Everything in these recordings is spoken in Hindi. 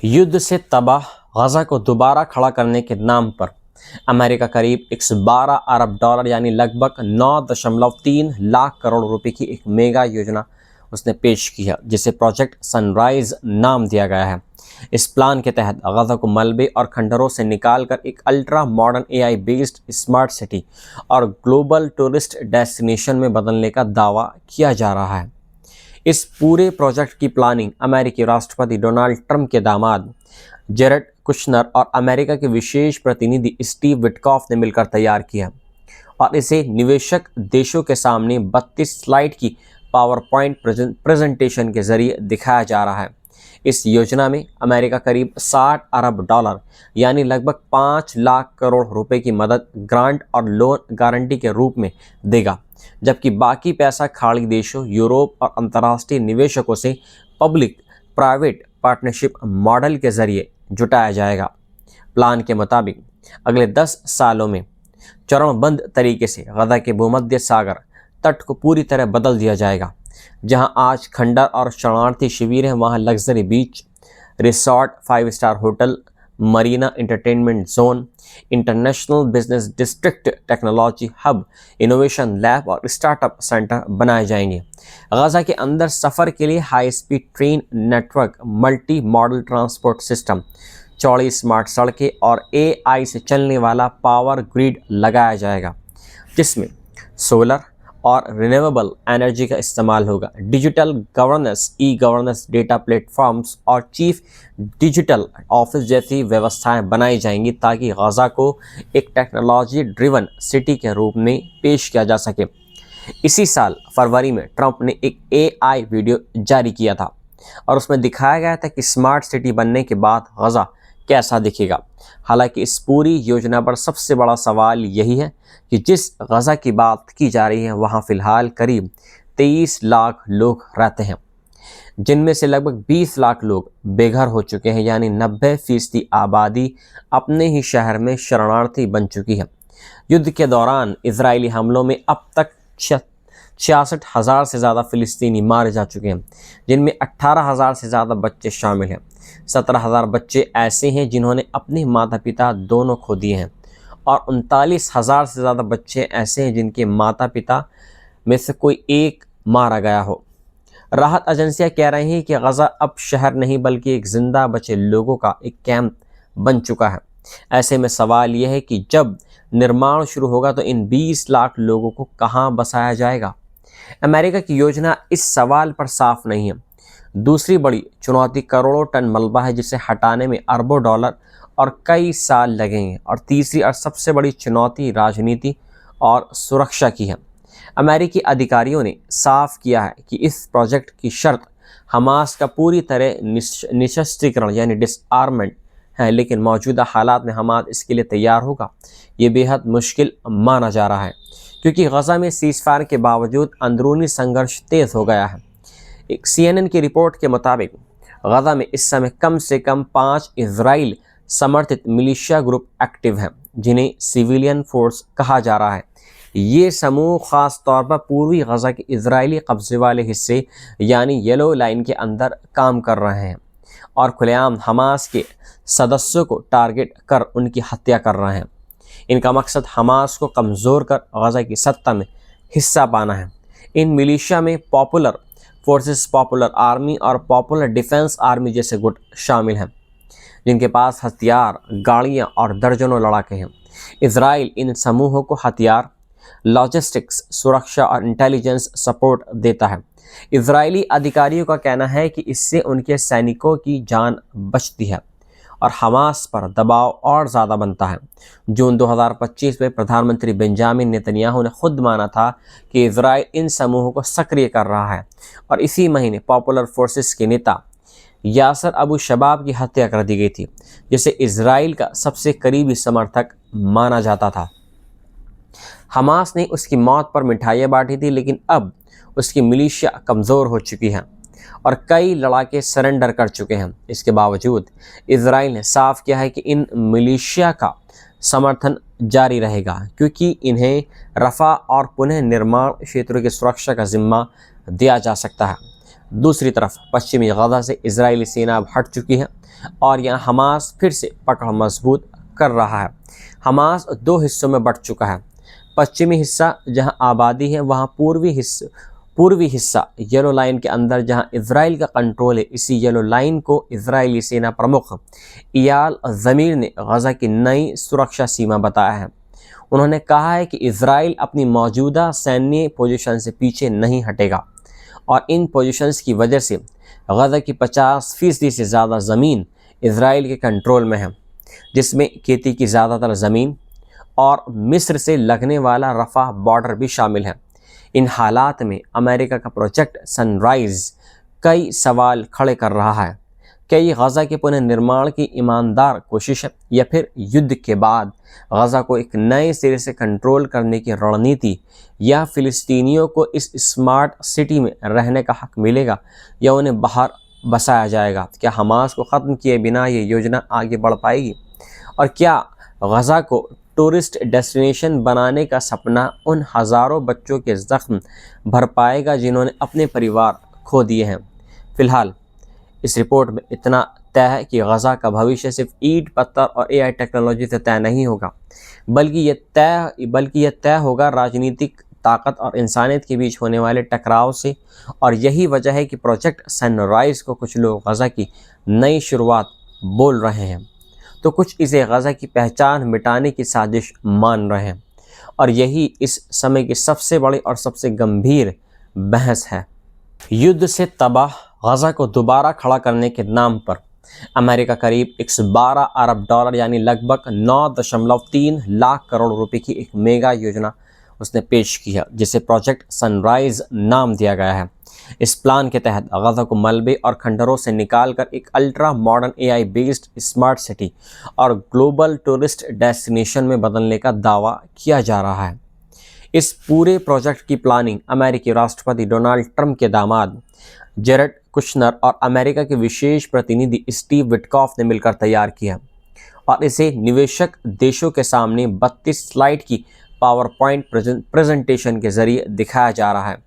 युद्ध से तबाह गजा को दोबारा खड़ा करने के नाम पर अमेरिका करीब 112 अरब डॉलर यानी लगभग 9.3 लाख करोड़ रुपए की एक मेगा योजना उसने पेश की है, जिसे प्रोजेक्ट सनराइज नाम दिया गया है। इस प्लान के तहत गजा को मलबे और खंडरों से निकालकर एक ultra modern AI based smart city और ग्लोबल टूरिस्ट डेस्टिनेशन में बदलने का दावा किया जा रहा है। इस पूरे प्रोजेक्ट की प्लानिंग अमेरिकी राष्ट्रपति डोनाल्ड ट्रंप के दामाद जेरेड कुशनर और अमेरिका के विशेष प्रतिनिधि स्टीव विटकॉफ ने मिलकर तैयार किया और इसे निवेशक देशों के सामने 32 स्लाइड की पावर पॉइंट प्रेजेंटेशन के जरिए दिखाया जा रहा है। इस योजना में अमेरिका करीब 60 अरब डॉलर यानी लगभग 5 लाख करोड़ रुपए की मदद ग्रांट और लोन गारंटी के रूप में देगा, जबकि बाकी पैसा खाड़ी देशों, यूरोप और अंतर्राष्ट्रीय निवेशकों से पब्लिक प्राइवेट पार्टनरशिप मॉडल के जरिए जुटाया जाएगा। प्लान के मुताबिक अगले 10 सालों में चरणबद्ध तरीके से गजा के भूमध्य सागर तट को पूरी तरह बदल दिया जाएगा। जहां आज खंडर और शरणार्थी शिविर हैं, वहां luxury beach, resort, 5 star hotel, marina, entertainment zone, international business district, technology hub, innovation lab और स्टार्टअप सेंटर बनाए जाएंगे। गजा के अंदर सफ़र के लिए high speed train network, multi modal transport system, चौड़ी स्मार्ट सड़कें और एआई से चलने वाला पावर ग्रिड लगाया जाएगा, जिसमें सोलर और रिन्यूएबल एनर्जी का इस्तेमाल होगा। Digital governance, e governance, data platforms और चीफ डिजिटल ऑफिस जैसी व्यवस्थाएं बनाई जाएंगी ताकि गजा को एक टेक्नोलॉजी ड्रिवन सिटी के रूप में पेश किया जा सके। इसी साल फरवरी में ट्रंप ने एक एआई वीडियो जारी किया था और उसमें दिखाया गया था कि स्मार्ट सिटी बनने के बाद गजा कैसा दिखेगा। हालांकि इस पूरी योजना पर सबसे बड़ा सवाल यही है कि जिस गजा की बात की जा रही है वहां फिलहाल करीब 23 लाख लोग रहते हैं, जिनमें से लगभग 20 लाख लोग बेघर हो चुके हैं, यानी 90% आबादी अपने ही शहर में शरणार्थी बन चुकी है। युद्ध के दौरान इजरायली हमलों में अब तक 66,000 से ज़्यादा फिलिस्तीनी मारे जा चुके हैं, जिनमें 18,000 से ज़्यादा बच्चे शामिल हैं। 17,000 बच्चे ऐसे हैं जिन्होंने अपने माता पिता दोनों खो दिए हैं और 39,000 से ज़्यादा बच्चे ऐसे हैं जिनके माता पिता में से कोई एक मारा गया हो। राहत एजेंसियां कह रही हैं कि गजा अब शहर नहीं बल्कि एक जिंदा बचे लोगों का एक कैंप बन चुका है। ऐसे में सवाल यह है कि जब निर्माण शुरू होगा तो इन 20 लाख लोगों को कहां बसाया जाएगा। अमेरिका की योजना इस सवाल पर साफ नहीं है। दूसरी बड़ी चुनौती करोड़ों टन मलबा है, जिसे हटाने में अरबों डॉलर और कई साल लगेंगे। और तीसरी और सबसे बड़ी चुनौती राजनीति और सुरक्षा की है। अमेरिकी अधिकारियों ने साफ किया है कि इस प्रोजेक्ट की शर्त हमास का पूरी तरह निशस्त्रीकरण यानी डिसआर्मेंट है, लेकिन मौजूदा हालात में हमास इसके लिए तैयार होगा ये बेहद मुश्किल माना जा रहा है, क्योंकि गजा में सीज़फायर के बावजूद अंदरूनी संघर्ष तेज़ हो गया है। एक CNN की रिपोर्ट के मुताबिक गजा में इस समय कम से कम 5 इजराइल समर्थित मिलिशिया ग्रुप एक्टिव हैं, जिन्हें सिविलियन फोर्स कहा जा रहा है। ये समूह ख़ास तौर पर पूर्वी गजा के इजरायली कब्जे वाले हिस्से यानी येलो लाइन के अंदर काम कर रहे हैं और खुलेआम हमास के सदस्यों को टारगेट कर उनकी हत्या कर रहे हैं। इनका मकसद हमास को कमज़ोर कर गजा की सत्ता में हिस्सा पाना है। इन मिलिशिया में पॉपुलर फोर्सेस, पॉपुलर आर्मी और पॉपुलर डिफेंस आर्मी जैसे गुट शामिल हैं, जिनके पास हथियार, गाड़ियां और दर्जनों लड़ाके हैं। इजराइल इन समूहों को हथियार, लॉजिस्टिक्स, सुरक्षा और इंटेलिजेंस सपोर्ट देता है। इजरायली अधिकारियों का कहना है कि इससे उनके सैनिकों की जान बचती है और हमास पर दबाव और ज़्यादा बनता है। जून 2025 में प्रधानमंत्री बेंजामिन नेतन्याहू ने खुद माना था कि इजराइल इन समूहों को सक्रिय कर रहा है और इसी महीने पॉपुलर फोर्सेस के नेता यासर अबू शबाब की हत्या कर दी गई थी, जिसे इजराइल का सबसे करीबी समर्थक माना जाता था। हमास ने उसकी मौत पर मिठाइयाँ बांटी थी, लेकिन अब उसकी मिलिशिया कमज़ोर हो चुकी है और कई लड़ाके सरेंडर कर चुके हैं। इसके बावजूद इजराइल ने साफ किया है कि इन मिलिशिया का समर्थन जारी रहेगा, क्योंकि इन्हें रफ़ा और पुनः निर्माण क्षेत्रों की सुरक्षा का जिम्मा दिया जा सकता है। दूसरी तरफ पश्चिमी गजा से इजरायली सेना अब हट चुकी है और यहाँ हमास फिर से पकड़ मजबूत कर रहा है। हमास दो हिस्सों में बंट चुका है। पश्चिमी हिस्सा जहाँ आबादी है वहाँ पूर्वी हिस्सा येलो लाइन के अंदर जहाँ इजराइल का कंट्रोल है। इसी येलो लाइन को इजरायली सेना प्रमुख इयाल ज़मीर ने गजा की नई सुरक्षा सीमा बताया है। उन्होंने कहा है कि इजराइल अपनी मौजूदा सैन्य पोजीशन से पीछे नहीं हटेगा और इन पोजीशंस की वजह से गजा की 50% से ज़्यादा ज़मीन इजराइल के कंट्रोल में है, जिसमें खेती की ज़्यादातर ज़मीन और मिस्र से लगने वाला रफ़ा बॉर्डर भी शामिल है। इन हालात में अमेरिका का प्रोजेक्ट सनराइज़ कई सवाल खड़े कर रहा है। क्या ये गजा के पुनर्निर्माण की ईमानदार कोशिश है या फिर युद्ध के बाद गजा को एक नए सिरे से कंट्रोल करने की रणनीति, या फ़िलिस्तीनियों को इस स्मार्ट सिटी में रहने का हक मिलेगा या उन्हें बाहर बसाया जाएगा? क्या हमास को ख़त्म किए बिना ये योजना आगे बढ़ पाएगी? और क्या गजा को टूरिस्ट डेस्टिनेशन बनाने का सपना उन हज़ारों बच्चों के ज़ख्म भर पाएगा जिन्होंने अपने परिवार खो दिए हैं? फ़िलहाल इस रिपोर्ट में इतना तय है कि गजा का भविष्य सिर्फ ईंट पत्थर और एआई टेक्नोलॉजी से तय नहीं होगा, बल्कि यह तय होगा राजनीतिक ताकत और इंसानियत के बीच होने वाले टकराव से। और यही वजह है कि प्रोजेक्ट सनराइज़ को कुछ लोग गजा की नई शुरुआत बोल रहे हैं, तो कुछ इसे गजा की पहचान मिटाने की साजिश मान रहे हैं। और यही इस समय की सबसे बड़ी और सबसे गंभीर बहस है। युद्ध से तबाह गजा को दोबारा खड़ा करने के नाम पर अमेरिका करीब 112 अरब डॉलर यानी लगभग 9.3 लाख करोड़ रुपए की एक मेगा योजना उसने पेश की है, जिसे प्रोजेक्ट सनराइज़ नाम दिया गया है। इस प्लान के तहत गजा को मलबे और खंडरों से निकालकर एक ultra modern AI based smart city और ग्लोबल टूरिस्ट डेस्टिनेशन में बदलने का दावा किया जा रहा है। इस पूरे प्रोजेक्ट की प्लानिंग अमेरिकी राष्ट्रपति डोनाल्ड ट्रंप के दामाद जेरेड कुशनर और अमेरिका के विशेष प्रतिनिधि स्टीव विटकॉफ ने मिलकर तैयार किया और इसे निवेशक देशों के सामने 32 स्लाइड की पावर पॉइंट प्रेजेंटेशन के जरिए दिखाया जा रहा है।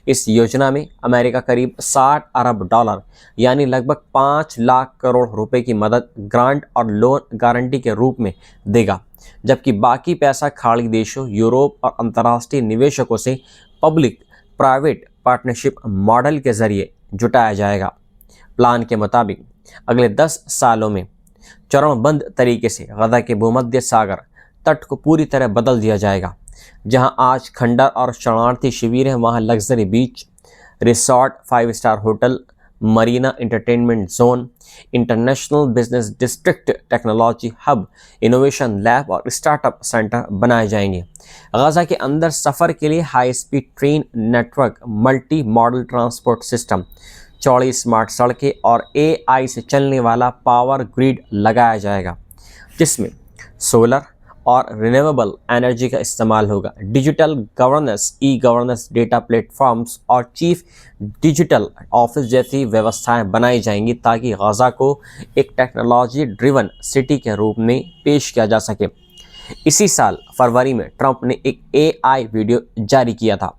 इस योजना में अमेरिका करीब 60 अरब डॉलर यानी लगभग 5 लाख करोड़ रुपए की मदद ग्रांट और लोन गारंटी के रूप में देगा, जबकि बाकी पैसा खाड़ी देशों, यूरोप और अंतर्राष्ट्रीय निवेशकों से पब्लिक प्राइवेट पार्टनरशिप मॉडल के जरिए जुटाया जाएगा। प्लान के मुताबिक अगले 10 सालों में चरणबद्ध तरीके से गजा के भूमध्य सागर तट को पूरी तरह बदल दिया जाएगा। जहां आज खंडर और शरणार्थी शिविर हैं, वहां luxury beach, resort, 5 star hotel, marina, entertainment zone, international business district, technology hub, innovation lab और स्टार्टअप सेंटर बनाए जाएंगे। गजा के अंदर सफ़र के लिए high speed train network, multi modal transport system, चौड़ी स्मार्ट सड़कें और एआई से चलने वाला पावर ग्रिड लगाया जाएगा, जिसमें सोलर और रिन्यूएबल एनर्जी का इस्तेमाल होगा। Digital governance, e governance, data platforms और चीफ डिजिटल ऑफिस जैसी व्यवस्थाएं बनाई जाएंगी ताकि गजा को एक टेक्नोलॉजी ड्रिवन सिटी के रूप में पेश किया जा सके। इसी साल फरवरी में ट्रंप ने एक एआई वीडियो जारी किया था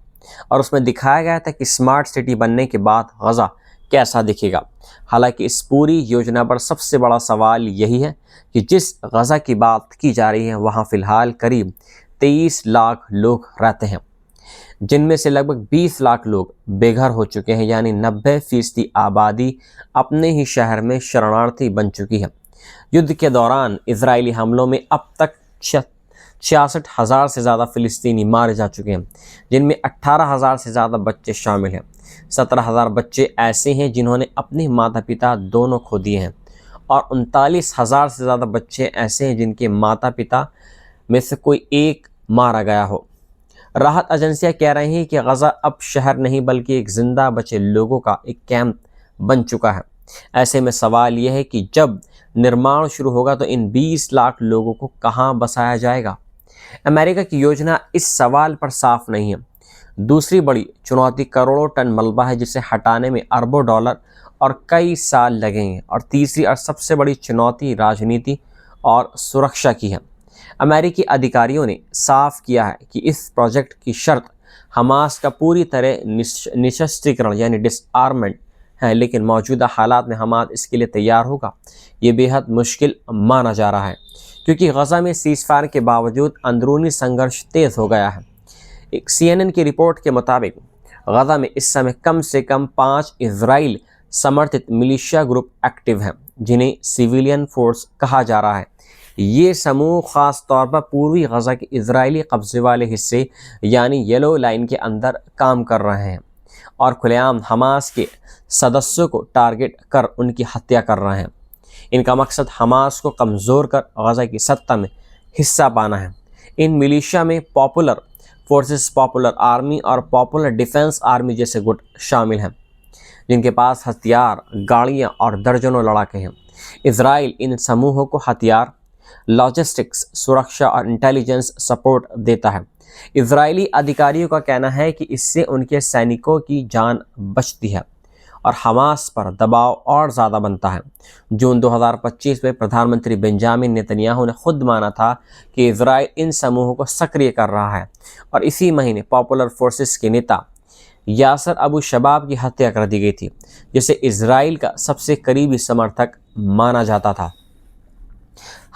और उसमें दिखाया गया था कि स्मार्ट सिटी बनने के बाद गजा कैसा दिखेगा। हालांकि इस पूरी योजना पर सबसे बड़ा सवाल यही है कि जिस गजा की बात की जा रही है वहाँ फ़िलहाल करीब 23 लाख लोग रहते हैं, जिनमें से लगभग 20 लाख लोग बेघर हो चुके हैं, यानी 90% आबादी अपने ही शहर में शरणार्थी बन चुकी है। युद्ध के दौरान इजरायली हमलों में अब तक 66,000 से ज़्यादा फ़िलिस्तीनी मारे जा चुके हैं, जिनमें 18,000 से ज़्यादा बच्चे शामिल हैं। 17,000 बच्चे ऐसे हैं जिन्होंने अपने माता पिता दोनों खो दिए हैं और 39,000 से ज़्यादा बच्चे ऐसे हैं जिनके माता पिता में से कोई एक मारा गया हो। राहत एजेंसियां कह रही हैं कि गजा अब शहर नहीं बल्कि एक जिंदा बचे लोगों का एक कैंप बन चुका है। ऐसे में सवाल यह है कि जब निर्माण शुरू होगा तो इन 20 लाख लोगों को कहां बसाया जाएगा? अमेरिका की योजना इस सवाल पर साफ नहीं है। दूसरी बड़ी चुनौती करोड़ों टन मलबा है जिसे हटाने में अरबों डॉलर और कई साल लगेंगे। और तीसरी और सबसे बड़ी चुनौती राजनीति और सुरक्षा की है। अमेरिकी अधिकारियों ने साफ किया है कि इस प्रोजेक्ट की शर्त हमास का पूरी तरह निशस्त्रीकरण यानी डिसआर्मेंट हैं, लेकिन मौजूदा हालात में हमास इसके लिए तैयार होगा ये बेहद मुश्किल माना जा रहा है, क्योंकि गज़ा में सीज़फायर के बावजूद अंदरूनी संघर्ष तेज़ हो गया है। एक CNN की रिपोर्ट के मुताबिक गज़ा में इस समय कम से कम 5 इजराइल समर्थित मिलिशिया ग्रुप एक्टिव हैं, जिन्हें सिविलियन फोर्स कहा जा रहा है। ये समूह ख़ास तौर पर पूर्वी गज़ा के इजरायली कब्जे वाले हिस्से यानी येलो लाइन के अंदर काम कर रहे हैं और खुलेआम हमास के सदस्यों को टारगेट कर उनकी हत्या कर रहे हैं। इनका मकसद हमास को कमज़ोर कर गज़ा की सत्ता में हिस्सा पाना है। इन मिलिशिया में पॉपुलर फोर्सेस, पॉपुलर आर्मी और पॉपुलर डिफेंस आर्मी जैसे गुट शामिल हैं, जिनके पास हथियार, गाड़ियाँ और दर्जनों लड़ाके हैं। इजराइल इन समूहों को हथियार, लॉजिस्टिक्स, सुरक्षा और इंटेलिजेंस सपोर्ट देता है। इजरायली अधिकारियों का कहना है कि इससे उनके सैनिकों की जान बचती है और हमास पर दबाव और ज़्यादा बनता है। जून 2025 में प्रधानमंत्री बेंजामिन नेतन्याहू ने खुद माना था कि इजराइल इन समूहों को सक्रिय कर रहा है और इसी महीने पॉपुलर फोर्सेस के नेता यासर अबू शबाब की हत्या कर दी गई थी, जिसे इजराइल का सबसे करीबी समर्थक माना जाता था।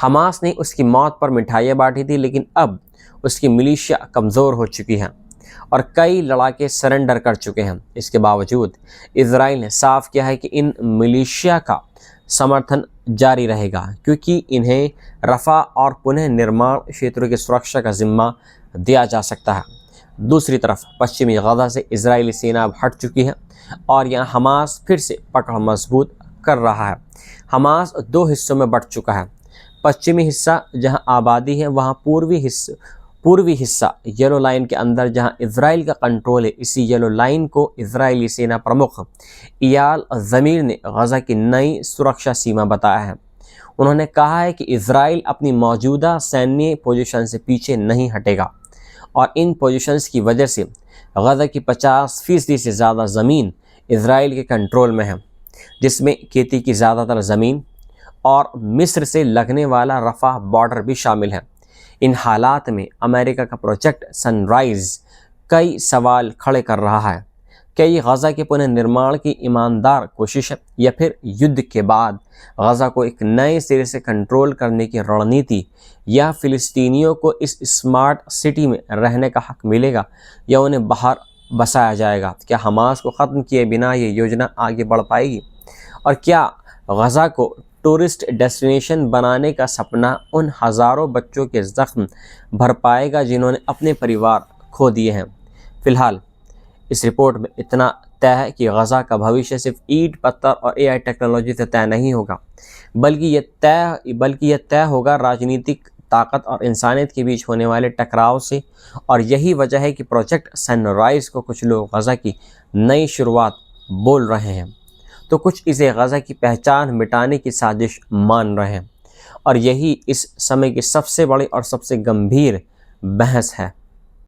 हमास ने उसकी मौत पर मिठाइयाँ बांटी थी, लेकिन अब उसकी मिलिशिया कमज़ोर हो चुकी है और कई लड़ाके सरेंडर कर चुके हैं। इसके बावजूद इजराइल ने साफ किया है कि इन मिलिशिया का समर्थन जारी रहेगा, क्योंकि इन्हें रफ़ा और पुनः निर्माण क्षेत्रों की सुरक्षा का जिम्मा दिया जा सकता है। दूसरी तरफ पश्चिमी गज़ा से इजरायली सेना अब हट चुकी है और यहाँ हमास फिर से पकड़ मजबूत कर रहा है। हमास 2 हिस्सों में बंट चुका है। पश्चिमी हिस्सा जहाँ आबादी है, वहाँ पूर्वी हिस्सा येलो लाइन के अंदर जहां इजराइल का कंट्रोल है। इसी येलो लाइन को इजरायली सेना प्रमुख इयाल ज़मीर ने गज़ा की नई सुरक्षा सीमा बताया है। उन्होंने कहा है कि इजराइल अपनी मौजूदा सैन्य पोजीशन से पीछे नहीं हटेगा और इन पोजीशंस की वजह से गज़ा की 50% से ज़्यादा ज़मीन इजराइल के कंट्रोल में है, जिसमें खेती की ज़्यादातर ज़मीन और मिस्र से लगने वाला रफ़ा बॉर्डर भी शामिल है। इन हालात में अमेरिका का प्रोजेक्ट सनराइज़ कई सवाल खड़े कर रहा है। क्या ये गज़ा के पुनर्निर्माण की ईमानदार कोशिश है या फिर युद्ध के बाद गज़ा को एक नए सिरे से कंट्रोल करने की रणनीति, या फ़िलिस्तीनियों को इस स्मार्ट सिटी में रहने का हक मिलेगा या उन्हें बाहर बसाया जाएगा? क्या हमास को ख़त्म किए बिना ये योजना आगे बढ़ पाएगी? और क्या गज़ा को टूरिस्ट डेस्टिनेशन बनाने का सपना उन हज़ारों बच्चों के ज़ख्म भर पाएगा जिन्होंने अपने परिवार खो दिए हैं? फ़िलहाल इस रिपोर्ट में इतना तय है कि गज़ा का भविष्य सिर्फ ईंट पत्थर और AI टेक्नोलॉजी से तय नहीं होगा, बल्कि यह तय होगा राजनीतिक ताकत और इंसानियत के बीच होने वाले टकराव से। और यही वजह है कि प्रोजेक्ट सनराइज़ को कुछ लोग गज़ा की नई शुरुआत बोल रहे हैं, तो कुछ इसे गज़ा की पहचान मिटाने की साजिश मान रहे हैं। और यही इस समय की सबसे बड़ी और सबसे गंभीर बहस है।